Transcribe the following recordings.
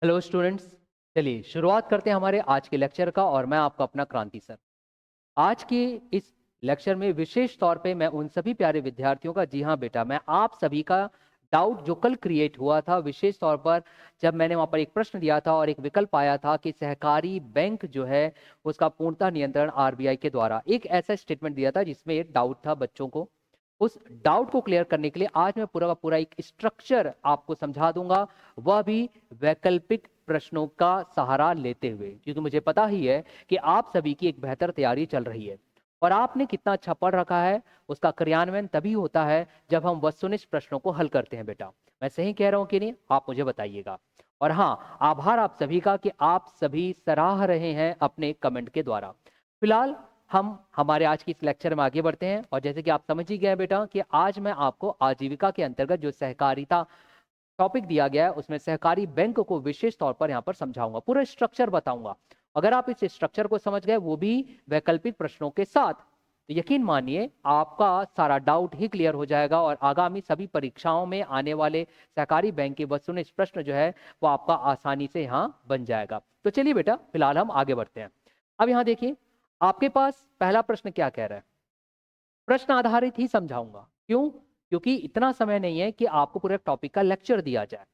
Hello students. चलिए शुरुआत करते हैं हमारे आज के लेक्चर का और मैं आपका अपना क्रांति सर। आज के इस लेक्चर में विशेष तौर पे मैं उन सभी प्यारे विद्यार्थियों का, जी हाँ बेटा, मैं आप सभी का डाउट जो कल क्रिएट हुआ था, विशेष तौर पर जब मैंने वहां पर एक प्रश्न दिया था और एक विकल्प आया था कि सहकारी बैंक जो है उसका पूर्णतः नियंत्रण आरबीआई के द्वारा, एक ऐसा स्टेटमेंट दिया था जिसमें एक डाउट था बच्चों को। उस डाउट को क्लियर करने के लिए आज मैं पूरा का पूरा एक स्ट्रक्चर आपको समझा दूंगा, वह भी वैकल्पिक प्रश्नों का सहारा लेते हुए, क्योंकि मुझे पता ही है कि आप सभी की एक बेहतर तैयारी चल रही है और आपने कितना अच्छा पढ़ रखा है। उसका क्रियान्वयन तभी होता है जब हम वस्तुनिष्ठ प्रश्नों को हल करते हैं बेटा। मैं सही कह रहा हूं कि नहीं, आप मुझे बताइएगा। और हाँ, आभार आप सभी का कि आप सभी सराह रहे हैं अपने कमेंट के द्वारा। फिलहाल हम हमारे आज की इस लेक्चर में आगे बढ़ते हैं और जैसे कि आप समझ ही गए बेटा कि आज मैं आपको आजीविका के अंतर्गत जो सहकारिता टॉपिक दिया गया है उसमें सहकारी बैंक को विशेष तौर पर यहाँ पर समझाऊंगा, पूरा स्ट्रक्चर बताऊंगा। अगर आप इस स्ट्रक्चर को समझ गए, वो भी वैकल्पिक प्रश्नों के साथ, तो यकीन मानिए आपका सारा डाउट ही क्लियर हो जाएगा और आगामी सभी परीक्षाओं में आने वाले सहकारी बैंक के वस्तुनिष्ठ प्रश्न जो है वो आपका आसानी से यहाँ बन जाएगा। तो चलिए बेटा, फिलहाल हम आगे बढ़ते हैं। अब यहाँ देखिए, आपके पास पहला प्रश्न क्या कह रहा है। प्रश्न आधारित ही समझाऊंगा, क्यों? क्योंकि इतना समय नहीं है कि आपको पूरे टॉपिक का लेक्चर दिया जाए,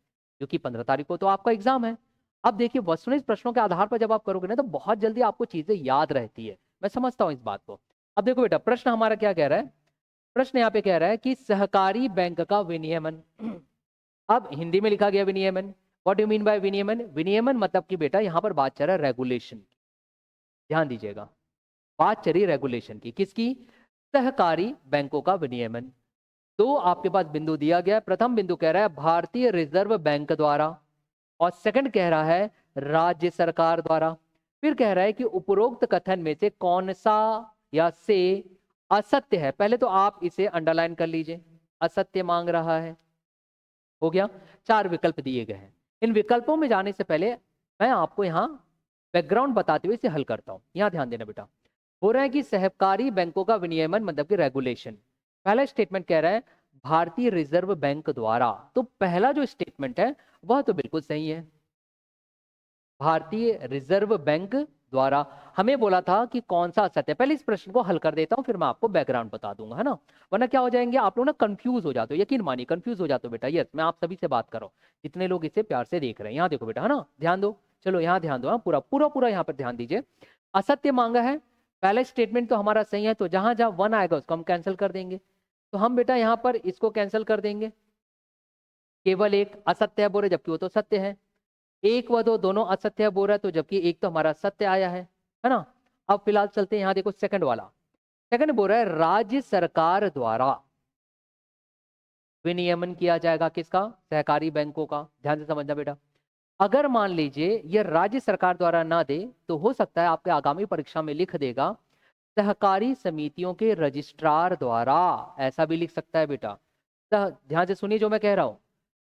क्योंकि 15 तारीख को तो आपका एग्जाम है। अब देखिए, वस्तुनिष्ठ प्रश्नों के आधार पर जब आप करोगे ना तो बहुत जल्दी आपको चीजें याद रहती है। मैं समझता हूं इस बात को। अब देखो बेटा, प्रश्न हमारा क्या कह रहा है। प्रश्न यहाँ पे कह रहा है कि सहकारी बैंक का विनियमन। अब हिंदी में लिखा गया विनियमन। व्हाट यू मीन बाय विनियमन? विनियमन मतलब कि बेटा यहाँ पर बात चल रहा है रेगुलेशन। ध्यान दीजिएगा, बात चली रेगुलेशन की। किसकी? सहकारी बैंकों का विनियमन। तो आपके पास बिंदु दिया गया है। प्रथम बिंदु कह रहा है भारतीय रिजर्व बैंक द्वारा, और सेकंड कह रहा है राज्य सरकार द्वारा। फिर कह रहा है कि उपरोक्त कथन में से कौन सा या से असत्य है। पहले तो आप इसे अंडरलाइन कर लीजिए, असत्य मांग रहा है। हो गया। 4 विकल्प दिए गए हैं। इन विकल्पों में जाने से पहले मैं आपको यहाँ बैकग्राउंड बताते हुए इसे हल करता हूँ। यहाँ ध्यान देना बेटा। हो रहा है कि सहकारी बैंकों का विनियमन मतलब कि रेगुलेशन। पहला स्टेटमेंट कह रहा है भारतीय रिजर्व बैंक द्वारा, तो पहला जो स्टेटमेंट है वह तो बिल्कुल सही है। भारतीय रिजर्व बैंक द्वारा। हमें बोला था कि कौन सा असत्य है। पहले इस प्रश्न को हल कर देता हूं, फिर मैं आपको बैकग्राउंड बता दूंगा, है ना। वरना क्या हो जाएंगे आप लोग ना, कंफ्यूज हो जाते हो। यकीन मानिए कंफ्यूज हो जाते हो बेटा। यस, मैं आप सभी से बात कर रहा हूँ, जितने लोग इसे प्यार से देख रहे हैं। यहाँ देखो बेटा, है ना, ध्यान दो। चलो यहाँ ध्यान दो, हाँ, पूरा पूरा पूरा यहाँ पर ध्यान दीजिए। असत्य मांगा है, पहला स्टेटमेंट तो हमारा सही है, तो जहां जहां वन आएगा उसको हम कैंसिल कर देंगे। तो हम बेटा यहाँ पर इसको कैंसिल कर देंगे। केवल एक असत्य है बोल रहे, जबकि वो तो सत्य है। एक व दो दोनों असत्य है बोल रहा है, तो जबकि एक तो हमारा सत्य आया है ना। अब फिलहाल चलते हैं, यहाँ देखो सेकंड वाला। सेकंड बोल रहा है राज्य सरकार द्वारा विनियमन किया जाएगा। किसका? सहकारी बैंकों का। ध्यान से समझना बेटा। अगर मान लीजिए ये राज्य सरकार द्वारा ना दे, तो हो सकता है आपके आगामी परीक्षा में लिख देगा सहकारी समितियों के रजिस्ट्रार द्वारा। ऐसा भी लिख सकता है बेटा। ध्यान से सुनिए जो मैं कह रहा हूं,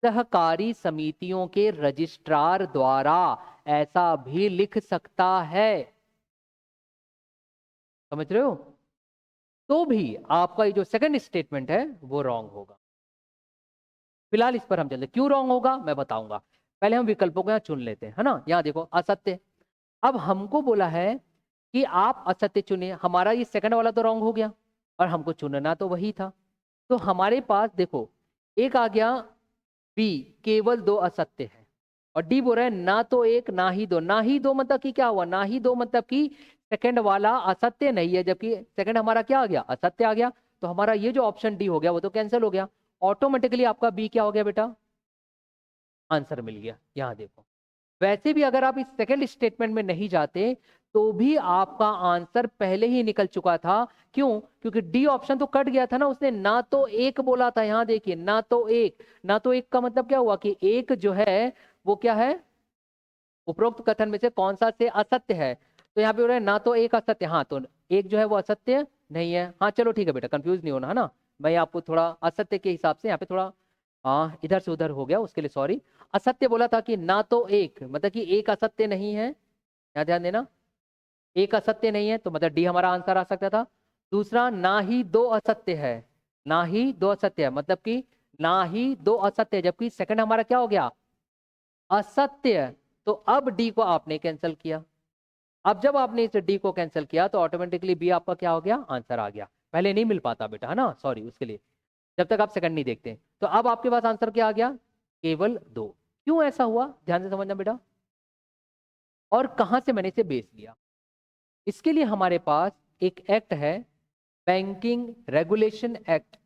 सहकारी समितियों के रजिस्ट्रार द्वारा, ऐसा भी लिख सकता है। समझ रहे हो? तो भी आपका ये जो सेकंड स्टेटमेंट है वो रॉन्ग होगा। फिलहाल इस पर हम चलते, क्यों रॉन्ग होगा मैं बताऊंगा। पहले हम विकल्पों को यहाँ चुन लेते हैं, है ना। यहाँ देखो असत्य। अब हमको बोला है कि आप असत्य चुनिए, हमारा ये सेकंड वाला तो रॉन्ग हो गया और हमको चुनना तो वही था। तो हमारे पास देखो, एक आ गया बी, केवल 2 असत्य है। और डी बोल रहा है ना तो एक ना ही दो। ना ही दो मतलब कि क्या हुआ? ना ही दो मतलब कि सेकंड वाला असत्य नहीं है, जबकि सेकंड हमारा क्या आ गया? असत्य आ गया। तो हमारा ये जो ऑप्शन डी हो गया वो तो कैंसिल हो गया। ऑटोमेटिकली आपका बी क्या हो गया बेटा? आंसर मिल गया। यहां देखो, वैसे भी अगर आप इस सेकंड स्टेटमेंट में नहीं जाते तो भी आपका आंसर पहले ही निकल चुका था। क्यों? क्योंकि डी ऑप्शन तो कट गया था ना, उसने ना तो एक बोला था। यहां देखिए, ना तो एक। ना तो एक का मतलब क्या हुआ कि एक जो है वो क्या है? उपरोक्त कथन में से कौन सा से असत्य है। तो यहाँ पे हो रहा है ना तो एक असत्य। हाँ, तो एक जो है वो असत्य नहीं है। हाँ चलो ठीक है बेटा, कंफ्यूज नहीं होना, है ना। मैं आपको थोड़ा असत्य के हिसाब से यहाँ पे थोड़ा इधर से उधर हो गया, उसके लिए सॉरी। असत्य बोला था कि ना तो एक मतलब कि एक असत्य नहीं है। यहाँ ध्यान देना, एक असत्य नहीं है, तो मतलब डी हमारा आंसर आ सकता था। दूसरा, ना ही दो असत्य है। ना ही दो असत्य है मतलब कि ना ही दो असत्य है, जबकि सेकंड हमारा क्या हो गया? असत्य। तो अब डी को आपने कैंसिल किया। अब जब आपने इस डी को कैंसिल किया तो ऑटोमेटिकली बी आपका क्या हो गया, आंसर आ गया। पहले नहीं मिल पाता बेटा, है ना, सॉरी उसके लिए, जब तक आप सेकंड नहीं देखते। तो अब आपके पास आंसर क्या आ गया, केवल 2। क्यों ऐसा हुआ, ध्यान से समझना बेटा, और कहां से मैंने इसे बेस लिया। इसके लिए हमारे पास एक एक्ट है, बैंकिंग रेगुलेशन एक्ट।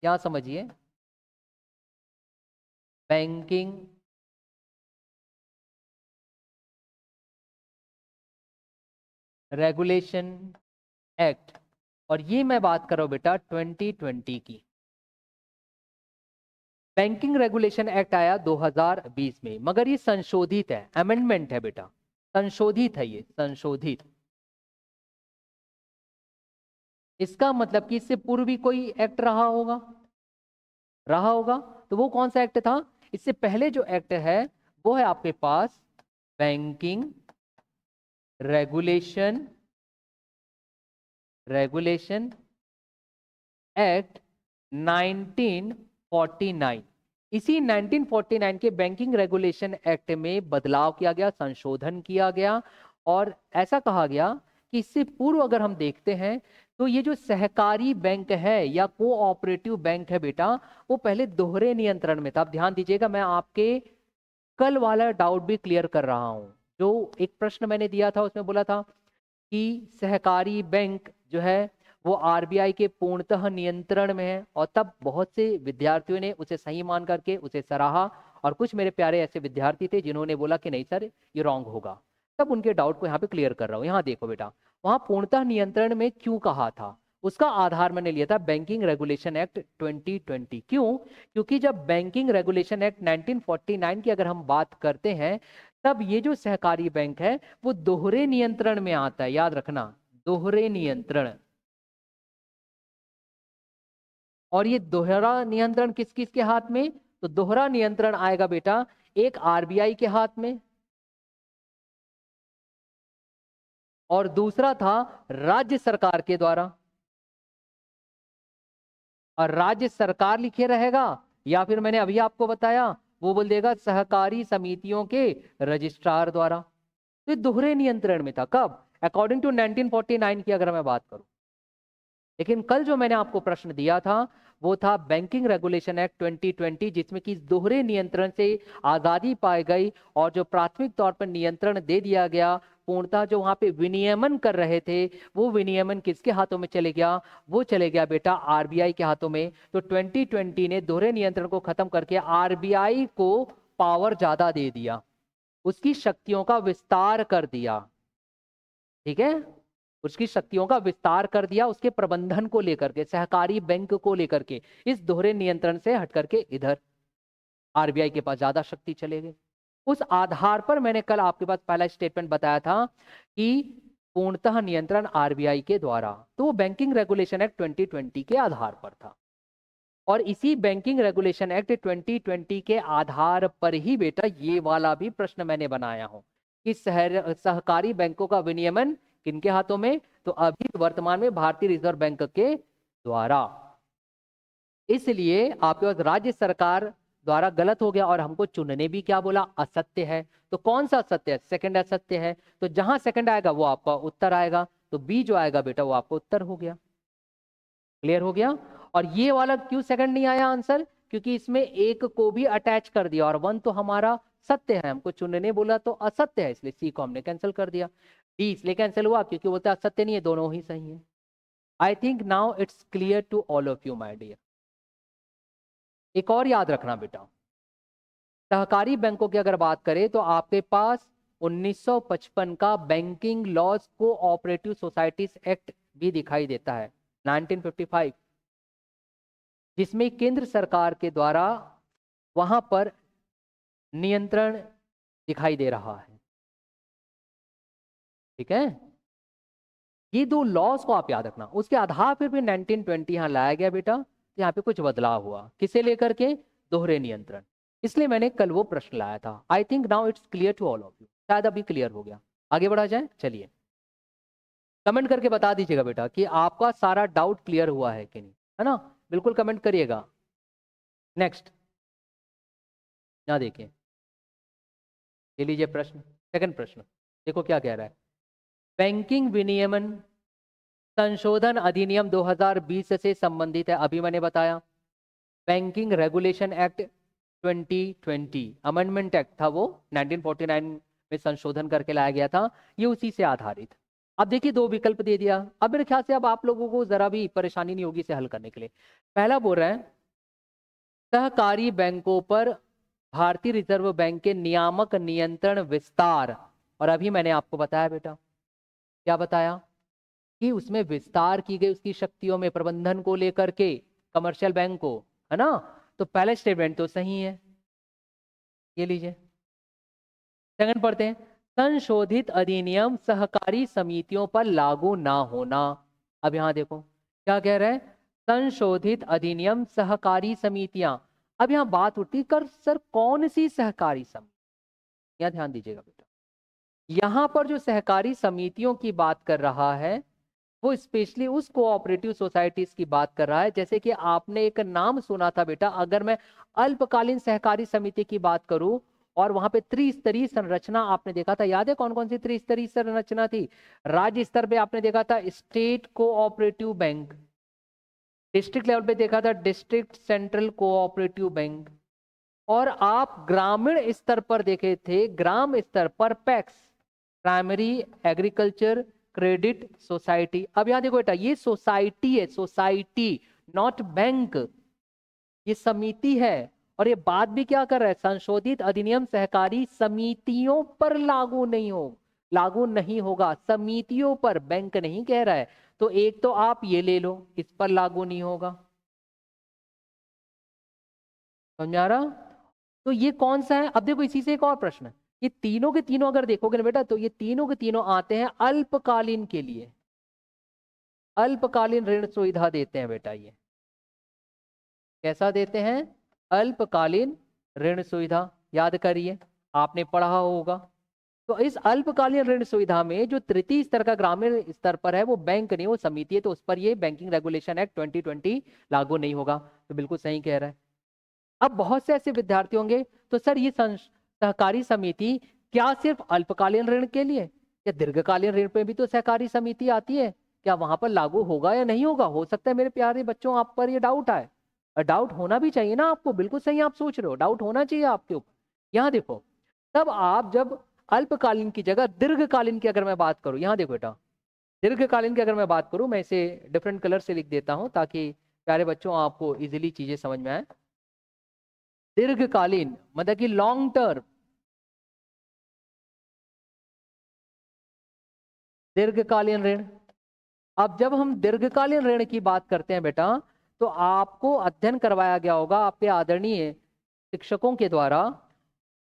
यहां समझिए, बैंकिंग रेगुलेशन एक्ट, और ये मैं बात कर रहा हूं बेटा 2020 की। बैंकिंग रेगुलेशन एक्ट आया 2020 में, मगर ये संशोधित है, अमेंडमेंट है बेटा, संशोधित है, ये संशोधित। इसका मतलब कि इससे पूर्व भी कोई एक्ट रहा होगा। तो वो कौन सा एक्ट था, इससे पहले जो एक्ट है वो है आपके पास बैंकिंग रेगुलेशन एक्ट 1949। इसी 1949 के बैंकिंग रेगुलेशन एक्ट में बदलाव किया गया, संशोधन किया गया, और ऐसा कहा गया कि इससे पूर्व अगर हम देखते हैं तो ये जो सहकारी बैंक है या कोऑपरेटिव बैंक है बेटा, वो पहले दोहरे नियंत्रण में था। अब ध्यान दीजिएगा, मैं आपके कल वाला डाउट भी क्लियर कर रहा हूं। जो एक प्रश्न मैंने दिया था उसमें बोला था कि सहकारी बैंक जो है वो आरबीआई के पूर्णतः नियंत्रण में है, और तब बहुत से विद्यार्थियों ने उसे सही मान करके उसे सराहा, और कुछ मेरे प्यारे ऐसे विद्यार्थी थे जिन्होंने बोला कि नहीं सर ये रॉन्ग होगा। तब उनके डाउट को यहाँ पे क्लियर कर रहा हूँ। यहाँ देखो बेटा, वहां पूर्णतः नियंत्रण में क्यों कहा था, उसका आधार मैंने लिया था बैंकिंग रेगुलेशन एक्ट 2020। क्यों, क्योंकि जब बैंकिंग रेगुलेशन एक्ट 1949 की अगर हम बात करते हैं, तब ये जो सहकारी बैंक है वो दोहरे नियंत्रण में आता है, याद रखना, दोहरे नियंत्रण। और ये दोहरा नियंत्रण किस किस के हाथ में, तो दोहरा नियंत्रण आएगा बेटा एक आरबीआई के हाथ में, और दूसरा था राज्य सरकार के द्वारा। और राज्य सरकार लिखे रहेगा, या फिर मैंने अभी आपको बताया वो बोल देगा सहकारी समितियों के रजिस्ट्रार द्वारा। तो ये दोहरे नियंत्रण में था, कब, अकॉर्डिंग टू 1949 की अगर मैं बात करूं। लेकिन कल जो मैंने आपको प्रश्न दिया था वो था बैंकिंग रेगुलेशन एक्ट 2020, जिसमें कि इस दोहरे नियंत्रण से आजादी पाई गई, और जो प्राथमिक तौर पर नियंत्रण दे दिया गया, पूर्णतः जो वहां पे विनियमन कर रहे थे वो विनियमन किसके हाथों में चले गया, वो चले गया बेटा आरबीआई के हाथों में। तो 2020 ने दोहरे नियंत्रण को खत्म करके आरबीआई को पावर ज्यादा दे दिया, उसकी शक्तियों का विस्तार कर दिया। ठीक है, उसकी शक्तियों का विस्तार कर दिया, उसके प्रबंधन को लेकर के, सहकारी बैंक को लेकर के, इस दोहरे नियंत्रण से हट करके इधर आरबीआई के पास ज्यादा शक्ति चले गई। उस आधार पर मैंने कल आपके पास पहला स्टेटमेंट बताया था कि पूर्णतः नियंत्रण आरबीआई के द्वारा, तो वो बैंकिंग रेगुलेशन एक्ट 2020 के आधार पर था। और इसी बैंकिंग रेगुलेशन एक्ट 2020 के आधार पर ही बेटा ये वाला भी प्रश्न मैंने बनाया हूं कि सहकारी बैंकों का विनियमन किनके हाथों में, तो अभी वर्तमान में भारतीय रिजर्व बैंक के द्वारा। इसलिए आपके पास राज्य सरकार द्वारा गलत हो गया, और हमको चुनने भी क्या बोला, असत्य है। तो कौन सा असत्य है, सेकंड असत्य है। तो जहां सेकंड आएगा वो आपका उत्तर आएगा, तो बी जो आएगा बेटा वो आपका उत्तर हो गया। क्लियर हो गया। और ये वाला क्यों सेकंड नहीं आया आंसर, क्योंकि इसमें एक को भी अटैच कर दिया, और वन तो हमारा सत्य है, हमको चुनने बोला तो असत्य है, इसलिए सी को हमने कैंसिल कर दिया। डी इसलिए कैंसिल हुआ क्योंकि बोलता है असत्य नहीं है, दोनों ही सही है। I think now it's clear to all of you my dear. एक और याद रखना बेटा, सहकारी बैंकों की अगर बात करें तो आपके पास 1955 का banking laws cooperative societies act भी दिखाई देता है, 1955, जिसमें केंद्र सरकार के द्वारा वहां पर नियंत्रण दिखाई दे रहा है। ठीक है, ये दो लॉज को आप याद रखना। उसके आधार पर भी 1920 यहां लाया गया बेटा, तो यहाँ पे कुछ बदलाव हुआ, किसे लेकर के, दोहरे नियंत्रण। इसलिए मैंने कल वो प्रश्न लाया था। I think now it's clear to all of you, शायद अभी क्लियर हो गया। आगे बढ़ा जाए, चलिए कमेंट करके बता दीजिएगा बेटा कि आपका सारा डाउट क्लियर हुआ है कि नहीं, है ना, बिल्कुल कमेंट करिएगा। नेक्स्ट, यहाँ देखिए, ये लीजिए प्रश्न, सेकंड प्रश्न देखो क्या कह रहा है। बैंकिंग विनियमन संशोधन अधिनियम 2020 से संबंधित है, अभी मैंने बताया। Banking regulation act 2020 amendment act था वो, 1949 में संशोधन करके लाया गया था, ये उसी से आधारित। अब देखिए दो विकल्प दे दिया। अब मेरे ख्याल से अब आप लोगों को जरा भी परेशानी नहीं होगी इसे हल करने के लिए। पहला बोल रहा है सहकारी बैंकों पर भारतीय रिजर्व बैंक के नियामक नियंत्रण विस्तार। और अभी मैंने आपको बताया बेटा, क्या बताया कि उसमें विस्तार की गई उसकी शक्तियों में प्रबंधन को लेकर के कमर्शियल बैंक को, है ना। तो पहला स्टेटमेंट तो सही है, ये लीजिए। सेकंड पढ़ते हैं, संशोधित अधिनियम सहकारी समितियों पर लागू ना होना। अब यहां देखो क्या कह रहे हैं, संशोधित अधिनियम सहकारी समितियां। अब यहां बात उठती कर सर कौन सी सहकारी समिति, यहां ध्यान दीजिएगा बेटा। यहां पर जो सहकारी समितियों की बात कर रहा है वो स्पेशली उस कोऑपरेटिव सोसाइटीज की बात कर रहा है। जैसे कि आपने एक नाम सुना था बेटा, अगर मैं अल्पकालीन सहकारी समिति की बात करूं और वहां पे त्रिस्तरीय संरचना आपने देखा था, याद है कौन कौन सी त्रिस्तरीय संरचना थी। राज्य स्तर पे आपने देखा था state cooperative bank, district level पे देखा था डिस्ट्रिक्ट सेंट्रल कोऑपरेटिव बैंक, और आप ग्रामीण स्तर पर देखे थे, ग्राम स्तर पर PACS, primary agriculture credit society. अब यहां देखो बेटा ये सोसाइटी है, सोसाइटी नॉट बैंक, ये समिति है। और ये बात भी क्या कर रहा है, संशोधित अधिनियम सहकारी समितियों पर लागू नहीं होगा, समितियों पर, बैंक नहीं कह रहा है। तो एक तो आप ये ले लो, इस पर लागू नहीं होगा, समझा रहा। तो ये कौन सा है, अब देखो इसी से एक और प्रश्न है। ये तीनों के तीनों अगर देखोगे ना बेटा, तो ये तीनों के तीनों आते हैं अल्पकालीन के लिए, अल्पकालीन ऋण सुविधा देते हैं बेटा। ये कैसा देते हैं, अल्पकालीन ऋण सुविधा, याद करिए आपने पढ़ा होगा। तो इस अल्पकालीन ऋण सुविधा में जो तृतीय स्तर का ग्रामीण स्तर पर है वो बैंक नहीं, वो समिति है, तो उस पर ये बैंकिंग रेगुलेशन एक्ट 2020 लागू नहीं होगा। तो बिल्कुल सही कह रहा है। अब बहुत से ऐसे विद्यार्थी होंगे, तो सर ये सहकारी समिति क्या सिर्फ अल्पकालीन ऋण के लिए, या दीर्घकालीन ऋण पे भी तो सहकारी समिति आती है, क्या वहां पर लागू होगा या नहीं होगा। हो सकता है मेरे प्यारे बच्चों आप पर ये डाउट आए, और डाउट होना भी चाहिए ना आपको, बिल्कुल सही आप सोच रहे हो, डाउट होना चाहिए आपके ऊपर। यहाँ देखो, तब आप जब अल्पकालीन की जगह दीर्घकालीन की अगर मैं बात करूं, यहाँ देखो बेटा दीर्घकालीन की अगर मैं बात करूं, मैं इसे डिफरेंट कलर से लिख देता हूं ताकि प्यारे बच्चों आपको इजीली चीजें समझ में आए। दीर्घकालीन मतलब कि लॉन्ग टर्म, दीर्घकालीन ऋण। अब जब हम दीर्घकालीन ऋण की बात करते हैं बेटा, तो आपको अध्ययन करवाया गया होगा आपके आदरणीय शिक्षकों के द्वारा,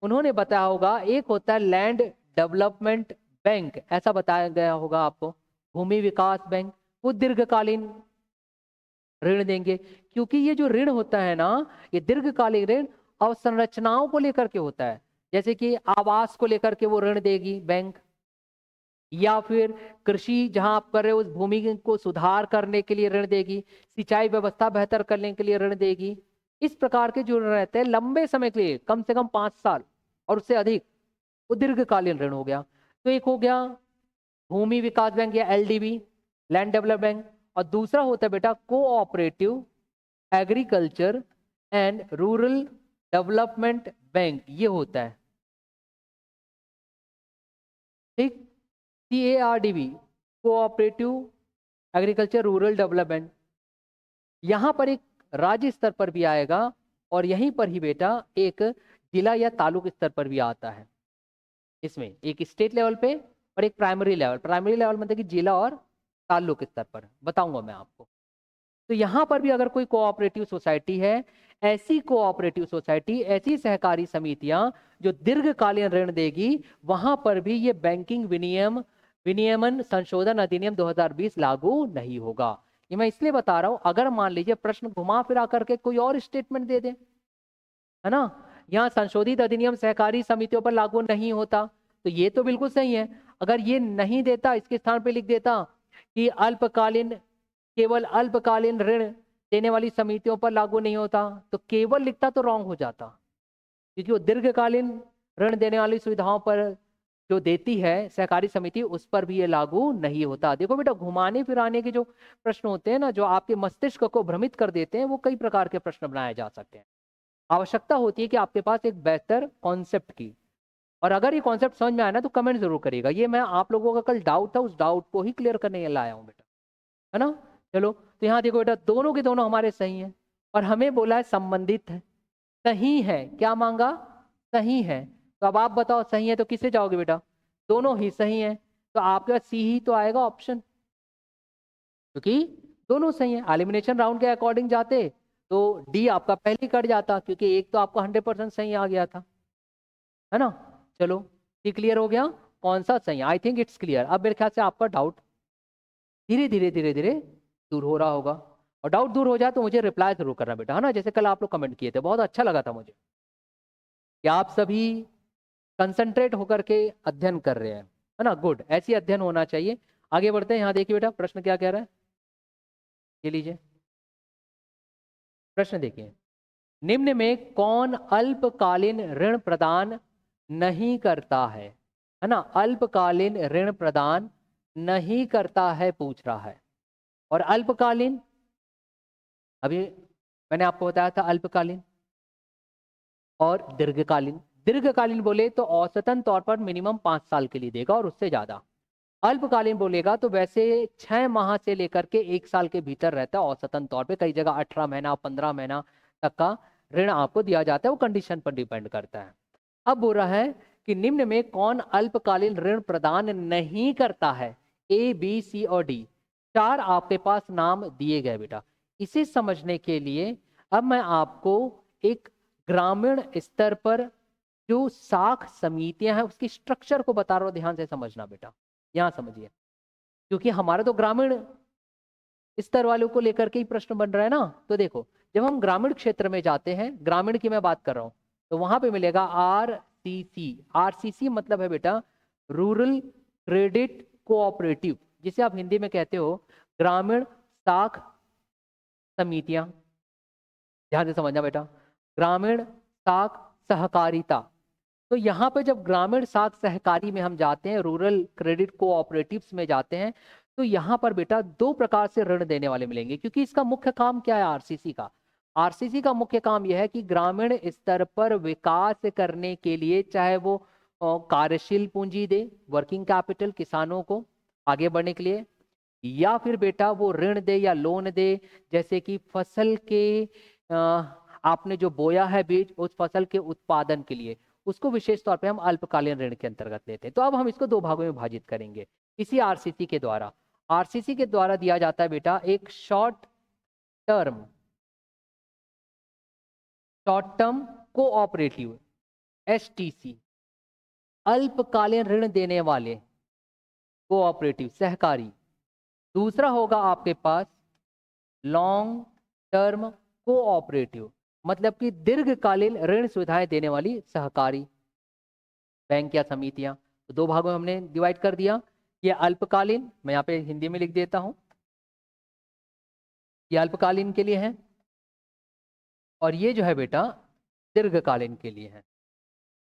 उन्होंने बताया होगा एक होता है लैंड डेवलपमेंट बैंक, ऐसा बताया गया होगा आपको, भूमि विकास बैंक, वो दीर्घकालीन ऋण देंगे। क्योंकि ये जो ऋण होता है ना, ये दीर्घकालीन ऋण अवसंरचनाओं को लेकर के होता है। जैसे कि आवास को लेकर के वो ऋण देगी बैंक, या फिर कृषि जहां आप कर रहे हो उस भूमि को सुधार करने के लिए ऋण देगी, सिंचाई व्यवस्था बेहतर करने के लिए ऋण देगी। इस प्रकार के जो ऋण रहते हैं लंबे समय के लिए, कम से कम 5 साल और उससे अधिक, वो दीर्घकालीन ऋण हो गया। तो एक हो गया भूमि विकास बैंक या एलडीबी, लैंड डेवलपमेंट बैंक, और दूसरा होता है बेटा cooperative agriculture and rural development bank, ये होता है ठीक, CARDB, cooperative agriculture rural development. यहां पर एक राज्य स्तर पर भी आएगा, और यहीं पर ही बेटा एक जिला या तालुक स्तर पर भी आता है। इसमें एक स्टेट लेवल पे और एक प्राइमरी लेवल, प्राइमरी लेवल मतलब कि जिला और तालुक स्तर पर, बताऊंगा मैं आपको। तो यहां पर भी अगर कोई कोऑपरेटिव सोसाइटी है, ऐसी कोऑपरेटिव सोसाइटी, ऐसी सहकारी समितियां जो दीर्घकालीन ऋण देगी, वहां पर भी ये बैंकिंग विनियमन संशोधन अधिनियम 2020 लागू नहीं होगा। ये मैं इसलिए बता रहा हूं, अगर मान लीजिए प्रश्न घुमा फिरा करके कोई और स्टेटमेंट दे दे, है ना, यहाँ संशोधित अधिनियम सहकारी समितियों पर लागू नहीं होता, तो ये तो बिल्कुल सही है। अगर ये नहीं देता, इसके स्थान पे लिख देता कि अल्पकालीन, केवल अल्पकालीन ऋण देने वाली समितियों पर लागू नहीं होता, तो केवल लिखता तो रॉन्ग हो जाता, क्योंकि वो दीर्घकालीन ऋण देने वाली सुविधाओं पर जो देती है सहकारी समिति, उस पर भी ये लागू नहीं होता। देखो बेटा, घुमाने फिराने के जो प्रश्न होते हैं ना, जो आपके मस्तिष्क को भ्रमित कर देते हैं, वो कई प्रकार के प्रश्न बनाए जा सकते हैं। आवश्यकता होती है कि आपके पास एक बेहतर कॉन्सेप्ट की, और अगर ये कॉन्सेप्ट समझ में आया ना तो कमेंट जरूर करिएगा। ये मैं आप लोगों का कल डाउट था, उस डाउट को ही क्लियर करने लाया हूँ बेटा, है ना। चलो, तो यहाँ देखो बेटा, दोनों के दोनों हमारे सही हैं, और हमें बोला है संबंधित है, सही है। क्या मांगा? सही है। तो अब आप बताओ, सही है तो किससे जाओगे बेटा? दोनों ही सही है, तो आपके पास सी ही तो आएगा ऑप्शन, क्योंकि दोनों सही है। एलिमिनेशन राउंड के अकॉर्डिंग जाते तो डी आपका पहले ही कट जाता, क्योंकि एक तो आपका 100% सही आ गया था, है ना। चलो, ये क्लियर हो गया कौन सा सही है। I think it's clear. अब मेरे ख्याल से आपका डाउट धीरे धीरे धीरे धीरे दूर हो रहा होगा, और डाउट दूर हो जाए तो मुझे रिप्लाई जरूर करना बेटा, है ना। जैसे कल आप लोग कमेंट किए थे, बहुत अच्छा लगा था मुझे कि आप सभी कंसंट्रेट होकर के अध्ययन कर रहे हैं, है ना। गुड, ऐसी अध्ययन होना चाहिए। आगे बढ़ते हैं। यहाँ देखिए बेटा, प्रश्न क्या कह रहा है, ये लीजिए प्रश्न देखिए। निम्न में कौन अल्पकालीन ऋण प्रदान नहीं करता है ना। अल्पकालीन ऋण प्रदान नहीं करता है पूछ रहा है। और अल्पकालीन, अभी मैंने आपको बताया था अल्पकालीन और दीर्घकालीन। दीर्घकालीन बोले तो औसतन तौर पर मिनिमम 5 साल के लिए देगा, और उससे ज्यादा। अल्पकालीन बोलेगा तो वैसे 6 माह से लेकर के 1 साल के भीतर रहता है औसतन तौर पे। कई जगह 18 महीना, 15 महीना तक का ऋण आपको दिया जाता है, वो कंडीशन पर डिपेंड करता है। अब बोल रहा है कि निम्न में कौन अल्पकालीन ऋण प्रदान नहीं करता है। ए, बी, सी और डी, 4 आपके पास नाम दिए गए बेटा। इसे समझने के लिए अब मैं आपको एक ग्रामीण स्तर पर जो साख समितियां हैं उसकी स्ट्रक्चर को बता रहा हूं, ध्यान से समझना बेटा। यहां समझिए, क्योंकि हमारा तो ग्रामीण स्तर वालों को लेकर के ही प्रश्न बन रहा है ना। तो देखो, जब हम ग्रामीण क्षेत्र में जाते हैं, ग्रामीण की मैं बात कर रहा हूं, तो वहां पे मिलेगा आरसीसी। आरसीसी मतलब है बेटा रूरल क्रेडिट कोऑपरेटिव, जिसे आप हिंदी में कहते हो ग्रामीण साख समितियां। ध्यान से समझना बेटा, ग्रामीण साख सहकारिता। तो यहाँ पे जब ग्रामीण साख सहकारी में हम जाते हैं, रूरल क्रेडिट कोऑपरेटिव्स में जाते हैं, तो यहाँ पर बेटा 2 प्रकार से ऋण देने वाले मिलेंगे। क्योंकि इसका मुख्य काम क्या है आरसीसी का? आरसीसी का मुख्य काम यह है कि ग्रामीण स्तर पर विकास करने के लिए, चाहे वो कार्यशील पूंजी दे, वर्किंग कैपिटल किसानों को आगे बढ़ने के लिए, या फिर बेटा वो ऋण दे या लोन दे, जैसे कि फसल के आपने जो बोया है बीज, उस फसल के उत्पादन के लिए, उसको विशेष तौर पे हम अल्पकालीन ऋण के अंतर्गत लेते हैं। तो अब हम इसको 2 भागों में विभाजित करेंगे इसी आरसीसी के द्वारा। आरसीसी के द्वारा दिया जाता है बेटा एक शॉर्ट टर्म कोऑपरेटिव, एसटीसी, अल्पकालीन ऋण देने वाले कोऑपरेटिव सहकारी। दूसरा होगा आपके पास लॉन्ग टर्म कोऑपरेटिव, मतलब कि दीर्घकालीन ऋण सुविधाएं देने वाली सहकारी बैंक या समितियां। तो 2 भागों में हमने डिवाइड कर दिया। ये अल्पकालीन, मैं यहाँ पे हिंदी में लिख देता हूं, ये अल्पकालीन के लिए है, और ये जो है बेटा दीर्घकालीन के लिए है।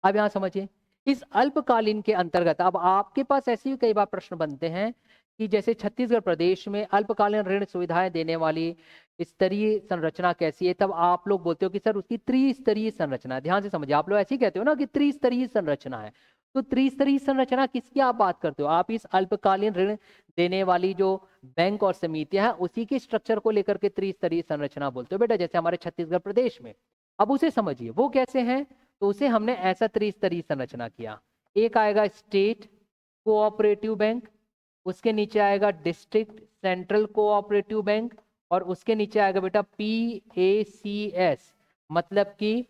अब यहां समझिए, इस अल्पकालीन के अंतर्गत अब आपके पास ऐसे भी कई बार प्रश्न बनते हैं कि जैसे छत्तीसगढ़ प्रदेश में अल्पकालीन ऋण सुविधाएं देने वाली स्तरीय संरचना कैसी है। तब आप लोग बोलते हो कि सर उसकी त्रिस्तरीय संरचना है। ध्यान से समझिए, आप लोग ऐसे ही कहते हो ना कि त्रिस्तरीय संरचना है। तो त्रिस्तरीय संरचना किसकी आप बात करते हो? आप इस अल्पकालीन ऋण देने वाली जो बैंक और समितियां हैं उसी के स्ट्रक्चर को लेकर के त्रिस्तरीय संरचना बोलते हो बेटा, जैसे हमारे छत्तीसगढ़ प्रदेश में। अब उसे समझिए वो कैसे हैं। तो उसे हमने ऐसा त्रिस्तरीय संरचना किया। एक आएगा स्टेट कोऑपरेटिव बैंक, उसके नीचे आएगा डिस्ट्रिक्ट सेंट्रल कोऑपरेटिव बैंक, और उसके नीचे आएगा बेटा PACS, मतलब कि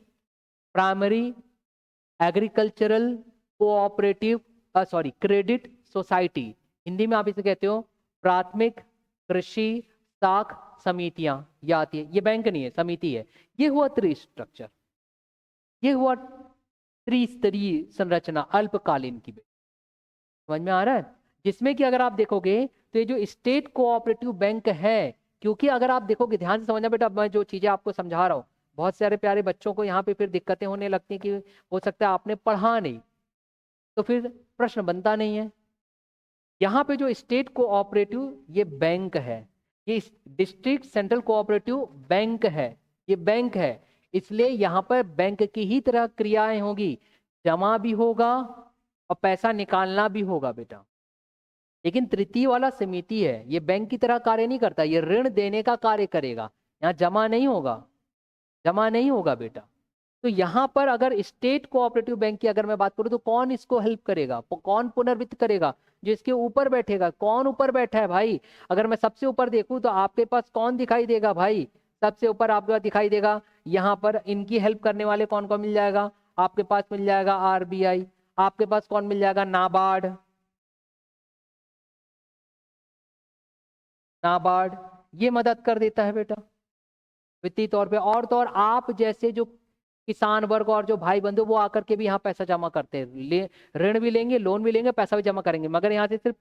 primary agricultural cooperative credit society. Hindi में आप इसे कहते हो प्राथमिक कृषि साख समितियां। ये आती है, ये बैंक नहीं है, समिति है। ये हुआ त्रिस्ट्रक्चर, ये हुआ त्रिस्तरीय संरचना अल्पकालीन की। समझ में आ रहा है? जिसमें कि अगर आप देखोगे तो ये जो स्टेट कोऑपरेटिव बैंक है, क्योंकि अगर आप देखोगे ध्यान से समझना बेटा, मैं जो चीजें आपको समझा रहा हूं बहुत सारे प्यारे बच्चों को यहाँ पे फिर दिक्कतें होने लगती हैं कि हो सकता है आपने पढ़ा नहीं, तो फिर प्रश्न बनता नहीं है। यहाँ पे जो स्टेट कोऑपरेटिव ये बैंक है, ये डिस्ट्रिक्ट सेंट्रल कोऑपरेटिव बैंक है, ये बैंक है, इसलिए यहाँ पर बैंक की ही तरह क्रियाएं होगी, जमा भी होगा और पैसा निकालना भी होगा बेटा। लेकिन तृतीय वाला समिति है, ये बैंक की तरह कार्य नहीं करता, ये ऋण देने का कार्य करेगा, यहाँ जमा नहीं होगा, जमा नहीं होगा बेटा। तो यहाँ पर अगर स्टेट कोऑपरेटिव बैंक की अगर मैं बात करूँ तो कौन इसको हेल्प करेगा, कौन पुनर्वित्त करेगा? जो इसके ऊपर बैठेगा। कौन ऊपर बैठा है भाई? अगर मैं सबसे ऊपर देखूं तो आपके पास कौन दिखाई देगा भाई? सबसे ऊपर आपके पास दिखाई देगा, यहाँ पर इनकी हेल्प करने वाले कौन कौन मिल जाएगा? आपके पास मिल जाएगा आरबीआई, आपके पास कौन मिल जाएगा? नाबार्ड, नाबार्ड ये मदद कर देता है बेटा वित्तीय तौर पे। और तो और आप जैसे जो किसान वर्ग और जो भाई बंधु वो आकर के भी यहाँ पैसा जमा करते हैं, ऋण भी लेंगे, लोन भी लेंगे, पैसा भी जमा करेंगे, मगर यहाँ से सिर्फ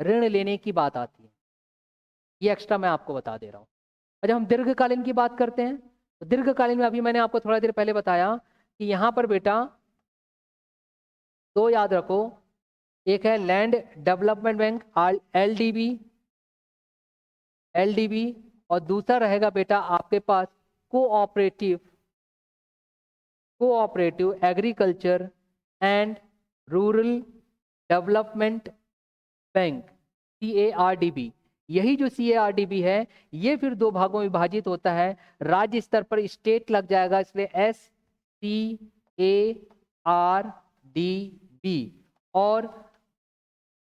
ऋण लेने की बात आती है। ये एक्स्ट्रा मैं आपको बता दे रहा हूँ। और जब हम दीर्घकालीन की बात करते हैं तो दीर्घकालीन में अभी मैंने आपको थोड़ा देर पहले बताया कि यहाँ पर बेटा दो याद रखो, एक है land development bank LDB, LDB, और दूसरा रहेगा बेटा आपके पास cooperative, cooperative agriculture and rural development bank, CARDB। यही जो CARDB है ये फिर दो भागों में विभाजित होता है। राज्य स्तर पर स्टेट लग जाएगा, इसलिए SCARDB, और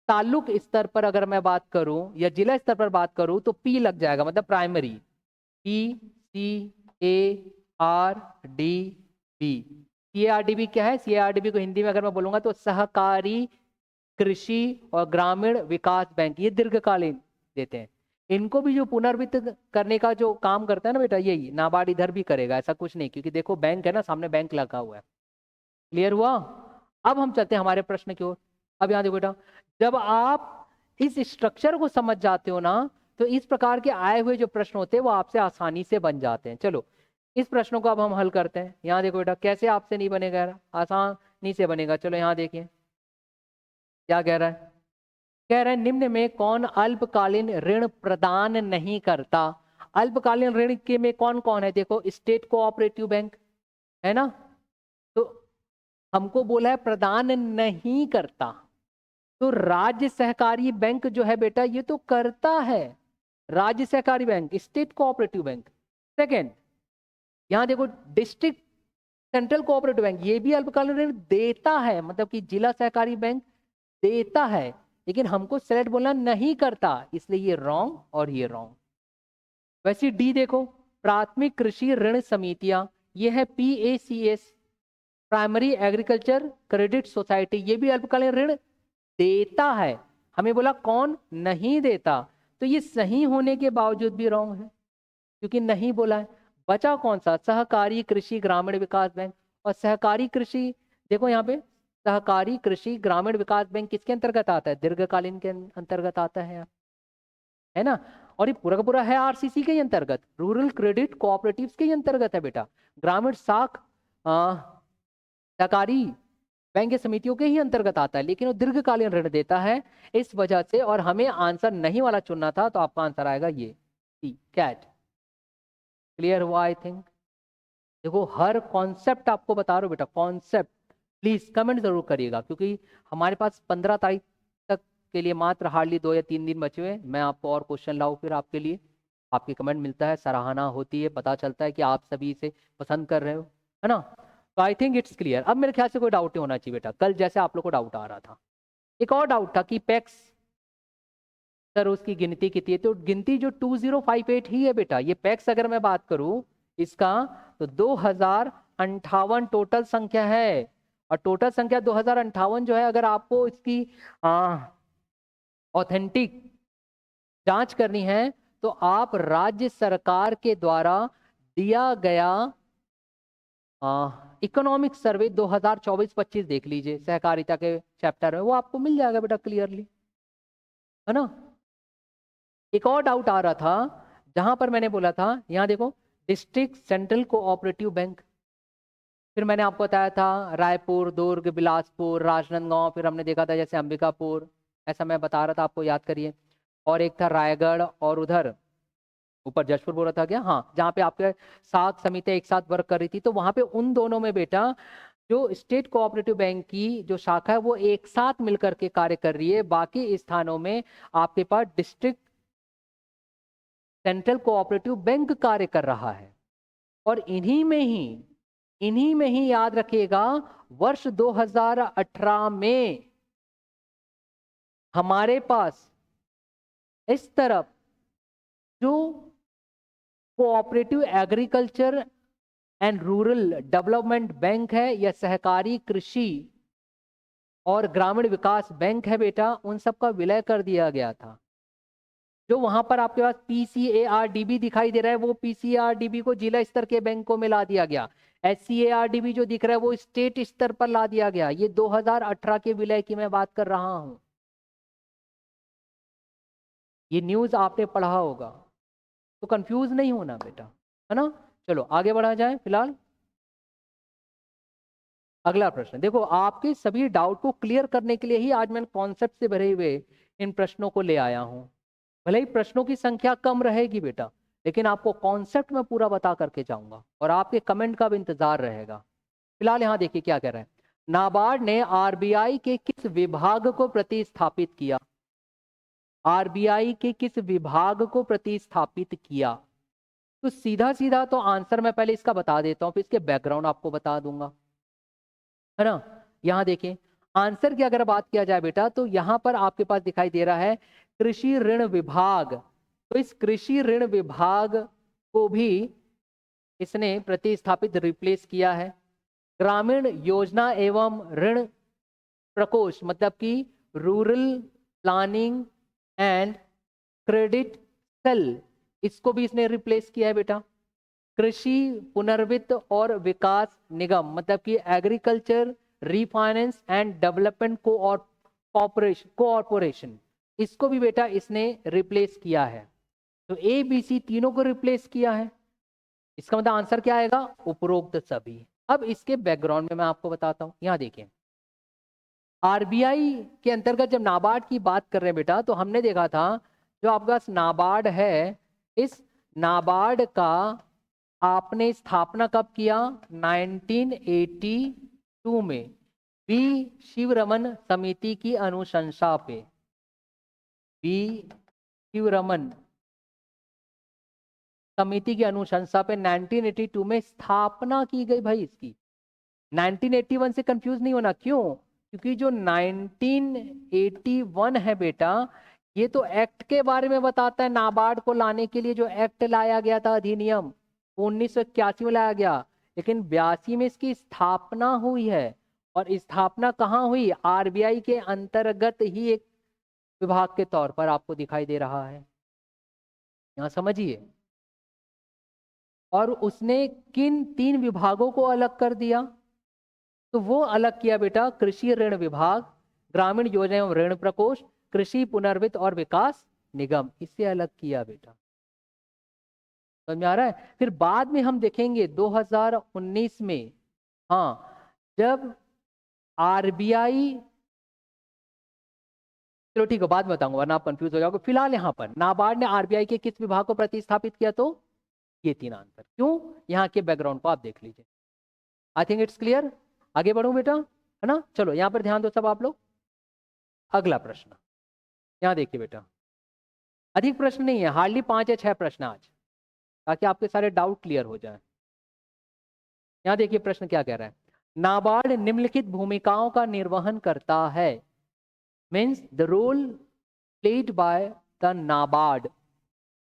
तालुक स्तर पर अगर मैं बात करूं या जिला स्तर पर बात करूं तो P लग जाएगा, मतलब प्राइमरी, PCARDB। CARDB क्या है? CARDB को हिंदी में अगर मैं बोलूंगा तो सहकारी कृषि और ग्रामीण विकास बैंक, ये दीर्घकालीन देते हैं। इनको भी जो पुनर्वित्त करने का जो काम करता है ना बेटा, यही नाबार्ड इधर भी करेगा, ऐसा कुछ नहीं, क्योंकि देखो बैंक है ना, सामने बैंक लगा हुआ है। क्लियर हुआ? अब हम चलते हैं हमारे प्रश्न की ओर। अब यहाँ देखो बेटा, जब आप इस स्ट्रक्चर को समझ जाते हो ना तो इस प्रकार के आए हुए जो प्रश्न होते हैं वो आपसे आसानी से बन जाते हैं। चलो इस प्रश्नों को अब हम हल करते हैं। यहाँ देखो बेटा, कैसे आपसे नहीं बनेगा, आसानी से बनेगा। चलो यहाँ देखिए क्या कह रहा है। कह रहे हैं निम्न में कौन अल्पकालीन ऋण प्रदान नहीं करता? अल्पकालीन ऋण के में कौन कौन है? देखो स्टेट कोऑपरेटिव बैंक है ना, तो हमको बोला है प्रदान नहीं करता, तो राज्य सहकारी बैंक जो है बेटा ये तो करता है, राज्य सहकारी bank, state cooperative bank. Second, यहां देखो डिस्ट्रिक्ट सेंट्रल कोऑपरेटिव बैंक, ये भी अल्पकालीन ऋण देता है, मतलब कि जिला सहकारी बैंक देता है, लेकिन हमको सेलेक्ट बोलना नहीं करता, इसलिए ये रॉन्ग और ये रॉन्ग। वैसे डी देखो, प्राथमिक कृषि ऋण समितियां, ये है PACS, primary agriculture credit society, ये भी अल्पकालीन ऋण देता है। हमें बोला कौन नहीं देता, तो ये सही होने के बावजूद भी रॉन्ग है क्योंकि नहीं बोला है। बचा कौन सा? सहकारी कृषि ग्रामीण विकास बैंक। और सहकारी कृषि देखो यहाँ पे, सहकारी कृषि ग्रामीण विकास बैंक किसके अंतर्गत आता है? दीर्घकालीन के अंतर्गत आता है, है ना। और ये पूरा का पूरा है RCC के अंतर्गत, रूरल क्रेडिट कोऑपरेटिव्स के अंतर्गत है बेटा, ग्रामीण साख सहकारी बैंक समितियों के ही अंतर्गत आता है, लेकिन वो दीर्घकालीन ऋण देता है इस वजह से। और हमें आंसर नहीं वाला चुनना था, तो आपका आंसर आएगा ये कैट। क्लियर हुआ आई थिंक? देखो हर कॉन्सेप्ट आपको बता रहा हूँ बेटा, कॉन्सेप्ट प्लीज कमेंट जरूर करिएगा, क्योंकि हमारे पास 15 तारीख तक के लिए मात्र हार्डली 2 या 3 दिन बचे हुए। मैं आपको और क्वेश्चन लाऊं फिर आपके लिए, आपके कमेंट मिलता है, सराहना होती है, पता चलता है कि आप सभी इसे पसंद कर रहे हो, है ना। तो आई थिंक इट्स क्लियर। अब मेरे ख्याल से कोई डाउट नहीं होना चाहिए बेटा, कल जैसे आप लोग को डाउट आ रहा था। एक और डाउट था कि पैक्स सर उसकी गिनती कितनी है, तो गिनती जो 2058 ही है बेटा। ये पैक्स अगर मैं बात करूं इसका तो 2058 टोटल संख्या है, और टोटल संख्या 2058 जो है, अगर आपको इसकी ऑथेंटिक जांच करनी है तो आप राज्य सरकार के द्वारा दिया गया इकोनॉमिक सर्वे 2024-25 देख लीजिए, सहकारिता के चैप्टर में, वो आपको मिल जाएगा बेटा क्लियरली, है ना। एक और डाउट आ रहा था जहां पर मैंने बोला था, यहां देखो डिस्ट्रिक्ट सेंट्रल कोऑपरेटिव बैंक। फिर मैंने आपको बताया था रायपुर, दुर्ग, बिलासपुर, राजनांदगांव, फिर हमने देखा था जैसे अंबिकापुर, ऐसा मैं बता रहा था, आपको याद करिए। और एक था रायगढ़, और उधर ऊपर जशपुर बोला था क्या, हाँ, जहाँ पे आपके सात समितियां एक साथ वर्क कर रही थी, तो वहां पे उन दोनों में बेटा जो स्टेट कोऑपरेटिव बैंक की जो शाखा है वो एक साथ मिलकर के कार्य कर रही है। बाकी स्थानों में आपके पास डिस्ट्रिक्ट सेंट्रल कोऑपरेटिव बैंक कार्य कर रहा है। और इन्हीं में ही याद रखिएगा, वर्ष 2018 में हमारे पास इस तरफ जो cooperative agriculture and rural development bank है या सहकारी कृषि और ग्रामीण विकास बैंक है बेटा, उन सब का विलय कर दिया गया था। जो वहां पर आपके पास पीसीएआरडीबी दिखाई दे रहा है, वो पीसीएआरडीबी को जिला स्तर के बैंकों में ला दिया गया। एससीएआरडीबी जो दिख रहा है वो स्टेट स्तर पर ला दिया गया। ये 2018 के विलय की मैं बात कर रहा हूं। ये न्यूज आपने पढ़ा होगा, तो कंफ्यूज नहीं होना बेटा, है ना। चलो आगे बढ़ा जाए। फिलहाल अगला प्रश्न देखो, आपके सभी डाउट को क्लियर करने के लिए ही आज मैंने कॉन्सेप्ट से भरे हुए इन प्रश्नों को ले आया हूं। भले ही प्रश्नों की संख्या कम रहेगी बेटा, लेकिन आपको कॉन्सेप्ट में पूरा बता करके जाऊंगा और आपके कमेंट का भी इंतजार रहेगा। फिलहाल यहां देखिए क्या कह रहे हैं। नाबार्ड ने आरबीआई के किस विभाग को प्रतिस्थापित किया? आरबीआई के किस विभाग को प्रतिस्थापित किया? तो सीधा सीधा तो आंसर मैं पहले इसका बता देता हूं, फिर इसके बैकग्राउंड आपको बता दूंगा, है ना। यहां देखें, आंसर की अगर बात किया जाए बेटा, तो यहां पर आपके पास दिखाई दे रहा है कृषि ऋण विभाग। तो इस कृषि ऋण विभाग को भी इसने प्रतिस्थापित रिप्लेस किया है। ग्रामीण योजना एवं ऋण प्रकोष्ठ, मतलब कि rural planning and credit sale, इसको भी इसने रिप्लेस किया है बेटा। कृषि पुनर्वित्त और विकास निगम, मतलब कि agriculture refinance and development cooperation, इसको भी बेटा इसने रिप्लेस किया है। तो ए बी सी तीनों को रिप्लेस किया है। इसका मतलब आंसर क्या आएगा? उपरोक्त सभी। अब इसके बैकग्राउंड में मैं आपको बताता हूं। यहां देखें, आरबीआई के अंतर्गत जब नाबार्ड की बात कर रहे हैं बेटा, तो हमने देखा था जो आपके पास नाबार्ड है, इस नाबार्ड का आपने स्थापना कब किया? 1982 में बी शिवरमन समिति की अनुशंसा पे। बी शिवरमन समिति की अनुशंसा पे 1982 में स्थापना की गई भाई इसकी। 1981 से कंफ्यूज नहीं होना। क्यों? क्योंकि जो 1981 है बेटा, ये तो एक्ट के बारे में बताता है। नाबार्ड को लाने के लिए जो एक्ट लाया गया था, अधिनियम 1981 में लाया गया, लेकिन 82 में इसकी स्थापना हुई है। और स्थापना कहाँ हुई? आरबीआई के अंतर्गत ही एक विभाग के तौर पर आपको दिखाई दे रहा है। यहां समझिए। और उसने किन तीन विभागों को अलग कर दिया? तो वो अलग किया बेटा, कृषि ऋण विभाग, ग्रामीण योजना एवं ऋण प्रकोष्ठ, कृषि पुनर्वित्त और विकास निगम, इससे अलग किया बेटा। समझ में आ रहा है? फिर बाद में हम देखेंगे 2019 में, हाँ, जब आरबीआई, चलो ठीक है बाद में बताऊंगा वरना आप कंफ्यूज हो जाओगे। फिलहाल यहाँ पर नाबार्ड ने आरबीआई के किस विभाग को प्रतिस्थापित किया? तो ये तीन आंसर। क्यों? यहाँ के बैकग्राउंड को आप देख लीजिए। I think it's clear. आगे बढ़ू बेटा, है ना। चलो यहाँ पर ध्यान दो सब आप लोग। अगला प्रश्न यहाँ देखिए बेटा, अधिक प्रश्न नहीं है, हार्डली 5 या 6 प्रश्न आज, ताकि आपके सारे डाउट क्लियर हो जाए। यहाँ देखिए प्रश्न क्या कह रहा है। नाबार्ड निम्नलिखित भूमिकाओं का निर्वहन करता है। Means the role played by the NABARD.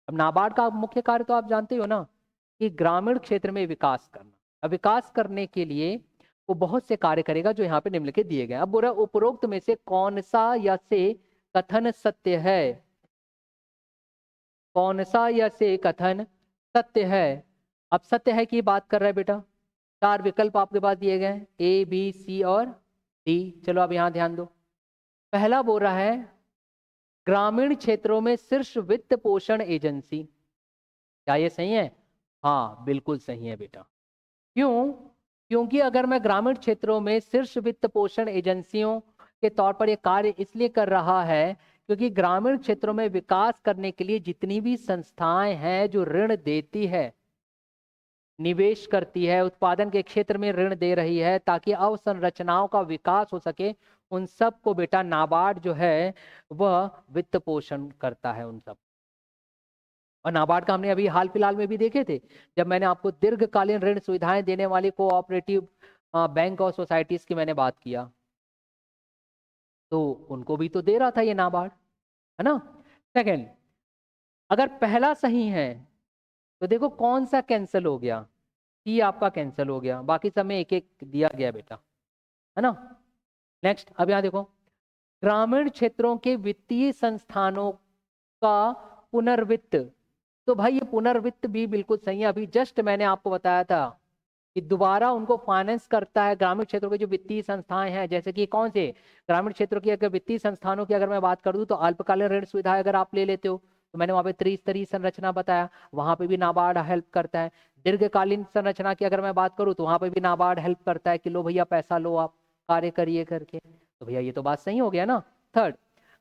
अब नाबार्ड का मुख्य कार्य तो आप जानते हो ना, कि ग्रामीण क्षेत्र में विकास करना। अब विकास करने के लिए वो बहुत से कार्य करेगा जो यहाँ पे निम्नलिखित दिए गए। अब बुरा उपरोक्त में से कौन सा या से कथन सत्य है? कौन सा या से कथन सत्य है? अब सत्य है की बात कर रहा है बेटा। 4 विकल्प आपके पास दिए गए हैं, ए बी सी और डी। चलो अब यहां ध्यान दो। पहला बोल रहा है ग्रामीण क्षेत्रों में शीर्ष वित्त पोषण एजेंसी। क्या ये सही है? हाँ बिल्कुल सही है बेटा। क्यों? क्योंकि अगर मैं ग्रामीण क्षेत्रों में शीर्ष वित्त पोषण एजेंसियों के तौर पर ये कार्य इसलिए कर रहा है क्योंकि ग्रामीण क्षेत्रों में विकास करने के लिए जितनी भी संस्थाएं हैं जो ऋण देती है, निवेश करती है, उत्पादन के क्षेत्र में ऋण दे रही है ताकि अवसंरचनाओं का विकास हो सके, उन सब को बेटा नाबार्ड जो है वह वित्त पोषण करता है उन सब। और नाबार्ड का हमने अभी हाल फिलहाल में भी देखे थे, जब मैंने आपको दीर्घकालीन ऋण सुविधाएं देने वाली कोऑपरेटिव बैंक और सोसाइटीज की मैंने बात किया, तो उनको भी तो दे रहा था ये नाबार्ड, है ना। सेकंड, अगर पहला सही है तो देखो कौन सा कैंसिल हो गया, सी आपका कैंसिल हो गया, बाकी सब में एक एक दिया गया बेटा, है ना। नेक्स्ट, अब यहां देखो, ग्रामीण क्षेत्रों के वित्तीय संस्थानों का पुनर्वित्त, तो भाई ये पुनर्वित्त भी बिल्कुल सही है। अभी जस्ट मैंने आपको बताया था कि दोबारा उनको फाइनेंस करता है ग्रामीण क्षेत्रों के जो वित्तीय संस्थाएं हैं, जैसे कि कौन से ग्रामीण क्षेत्रों की अगर वित्तीय संस्थानों की अगर मैं बात कर दूं तो अल्पकालीन ऋण सुविधाएं अगर आप ले लेते हो तो मैंने वहां पे त्रिस्तरीय संरचना बताया, वहां पे भी नाबार्ड हेल्प करता है। दीर्घकालीन संरचना की अगर मैं बात करूं तो वहां पे भी नाबार्ड हेल्प करता है कि लो भैया पैसा लो, आप कार्य करिए करके, तो भैया ये तो बात सही हो गया ना। थर्ड,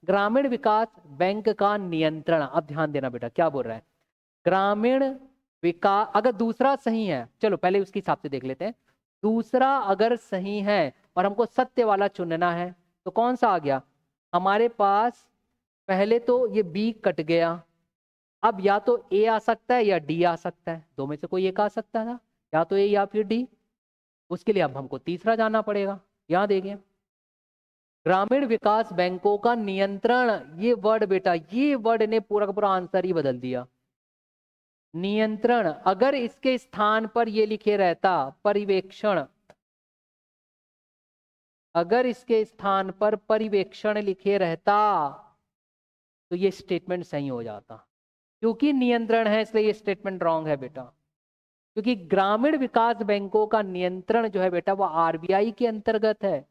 ग्रामीण विकास बैंक का नियंत्रण, अब ध्यान देना बेटा क्या बोल रहा है, ग्रामीण विकास अगर दूसरा सही है, चलो पहले उसके हिसाब से देख लेते हैं, दूसरा अगर सही है और हमको सत्य वाला चुनना है तो कौन सा आ गया हमारे पास, पहले तो ये बी कट गया, अब या तो ए आ सकता है या डी आ सकता है, दो में से कोई एक आ सकता था, या तो ए या फिर डी। उसके लिए अब हमको तीसरा जाना पड़ेगा। यहां देखिए, ग्रामीण विकास बैंकों का नियंत्रण, ये वर्ड बेटा, ये वर्ड ने पूरा का पूरा आंसर ही बदल दिया। नियंत्रण, अगर इसके स्थान पर ये लिखे रहता पर्यवेक्षण, अगर इसके स्थान पर पर्यवेक्षण लिखे रहता तो ये स्टेटमेंट सही हो जाता। क्योंकि नियंत्रण है इसलिए ये स्टेटमेंट रॉन्ग है बेटा, क्योंकि ग्रामीण विकास बैंकों का नियंत्रण जो है बेटा वो आरबीआई के अंतर्गत है,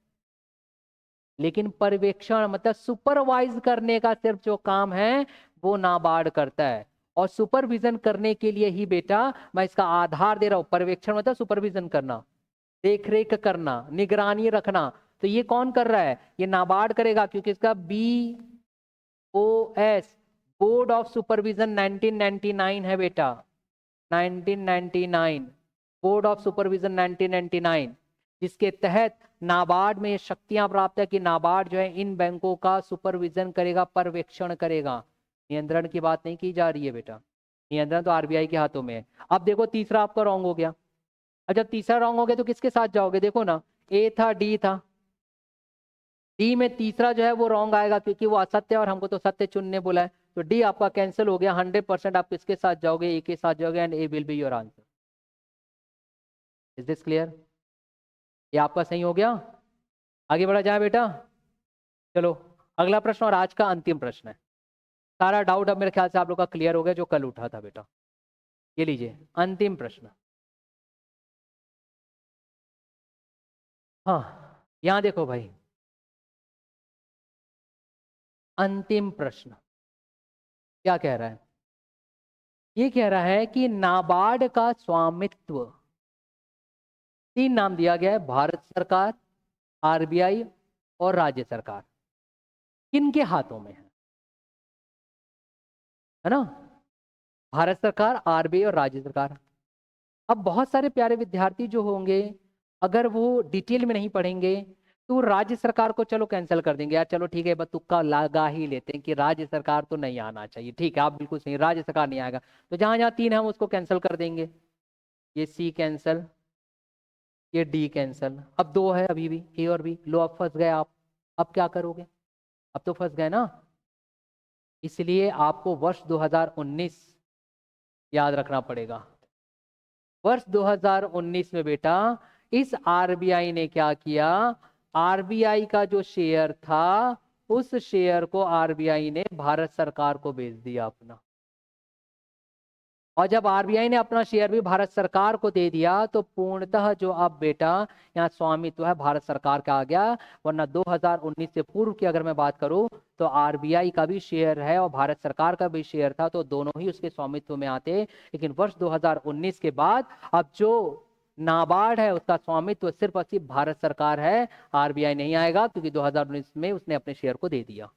लेकिन पर्यवेक्षण मतलब सुपरवाइज करने का सिर्फ जो काम है वो नाबार्ड करता है। और सुपरविजन करने के लिए ही बेटा मैं इसका आधार दे रहा हूं, पर्यवेक्षण मतलब सुपरविजन करना, देख रेख करना, निगरानी रखना, तो ये कौन कर रहा है, ये नाबार्ड करेगा, क्योंकि इसका BOS बोर्ड ऑफ सुपरविजन 1999 है बेटा, 1999 बोर्ड ऑफ सुपरविजन 1999, जिसके तहत नाबार्ड में ये शक्तियां प्राप्त है कि नाबार्ड जो है इन बैंकों का सुपरविजन करेगा, पर्यवेक्षण करेगा। नियंत्रण की बात नहीं की जा रही है बेटा, नियंत्रण तो आरबीआई के हाथों में है। अब देखो तीसरा आपका रॉन्ग हो गया, और जब तीसरा रॉन्ग हो गया तो किसके साथ जाओगे, देखो ना, ए था डी था, डी में तीसरा जो है वो रॉन्ग आएगा क्योंकि वो असत्य है और हमको तो सत्य चुनने बोला है, तो डी आपका कैंसिल हो गया। 100% आप किसके साथ जाओगे, ए के साथ जाओगे, and A will be your answer. Is this clear? ये आपका सही हो गया। आगे बढ़ा जाए बेटा, चलो अगला प्रश्न और आज का अंतिम प्रश्न है। सारा डाउट अब मेरे ख्याल से आप लोग का क्लियर हो गया जो कल उठा था बेटा। ये लीजिए अंतिम प्रश्न। हाँ यहां देखो भाई, अंतिम प्रश्न क्या कह रहा है, ये कह रहा है कि नाबार्ड का स्वामित्व, तीन नाम दिया गया है, भारत सरकार, आरबीआई और राज्य सरकार, किनके हाथों में है ना, भारत सरकार, आरबीआई और राज्य सरकार। अब बहुत सारे प्यारे विद्यार्थी जो होंगे अगर वो डिटेल में नहीं पढ़ेंगे तो राज्य सरकार को चलो कैंसिल कर देंगे, यार चलो ठीक है बस तुक्का लगा ही लेते हैं कि राज्य सरकार तो नहीं आना चाहिए, ठीक है आप बिल्कुल सही, राज्य सरकार नहीं आएगा, तो जहां जहां तीन है हम उसको कैंसिल कर देंगे, ये सी कैंसिल, ये डी कैंसिल, अब दो है अभी भी, ए और बी, लो अब फंस गए आप, अब क्या करोगे, अब तो फंस गए ना। इसलिए आपको वर्ष 2019 याद रखना पड़ेगा। वर्ष 2019 में बेटा इस आरबीआई ने क्या किया, आरबीआई का जो शेयर था उस शेयर को आरबीआई ने भारत सरकार को बेच दिया अपना। और जब आरबीआई ने अपना शेयर भी भारत सरकार को दे दिया तो पूर्णतः जो अब बेटा यहाँ स्वामित्व है भारत सरकार का आ गया। वरना 2019 से पूर्व की अगर मैं बात करूं तो आरबीआई का भी शेयर है और भारत सरकार का भी शेयर था, तो दोनों ही उसके स्वामित्व में आते। लेकिन वर्ष 2019 के बाद अब जो नाबार्ड है उसका स्वामित्व सिर्फ और सिर्फ भारत सरकार है, आरबीआई नहीं आएगा, क्योंकि 2019 में उसने अपने शेयर को दे दिया।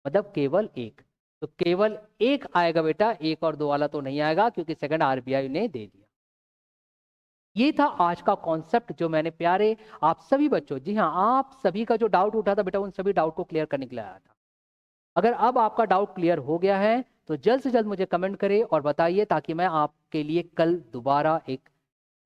मतलब केवल एक, तो केवल एक आएगा बेटा, एक और दो वाला तो नहीं आएगा, क्योंकि सेकंड आरबीआई ने दे दिया। ये था आज का कॉन्सेप्ट जो मैंने प्यारे आप सभी बच्चों, जी हाँ, आप सभी का जो डाउट उठा था बेटा, उन सभी डाउट को क्लियर करने के लिए आया था। अगर अब आपका डाउट क्लियर हो गया है तो जल्द से जल्द मुझे कमेंट करें और बताइए, ताकि मैं आपके लिए कल दोबारा एक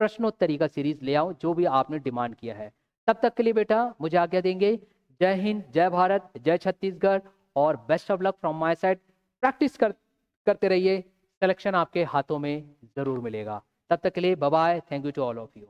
प्रश्नोत्तरी का सीरीज ले आऊं जो भी आपने डिमांड किया है। तब तक के लिए बेटा मुझे आज्ञा देंगे। जय हिंद, जय भारत, जय छत्तीसगढ़, और best of luck from my side. Practice करते रहिए, सिलेक्शन आपके हाथों में जरूर मिलेगा। तब तक के लिए bye bye, thank you to all of you.